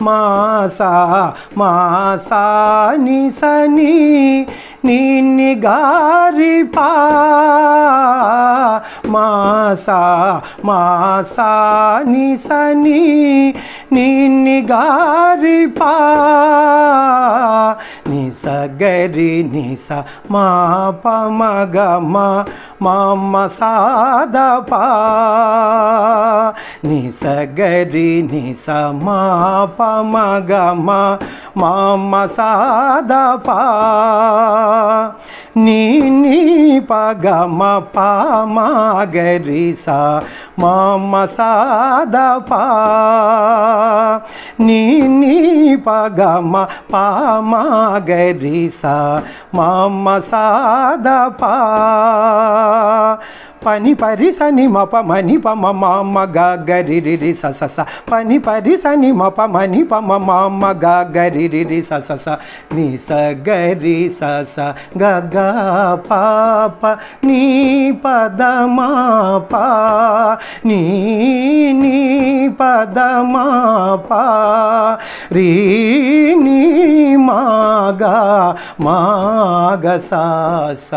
మాసా మాసా ని సని ని గారి పా మాసా మాసా ని సని ని గారి పా ని స గరి ని స మా ప మ గ మ మ సా ద పా ని స గరి ని స మా ప మ గ మ మ సా ద పా ని ప గ మ ప మ గరి సా మ సా ద పా ని ప గ మ ప మ గరి సా మ సా ద పా పని పరి సని మ ప మని ప మ మ గ గరి రి రి స స స పని పరి సని మ ప మని ప మ మ గ గరి రి రి స స స ని స గరి స స గ గ ప ప ని ప ద మ ప ని ప ద మ ప రి ని మ గ స స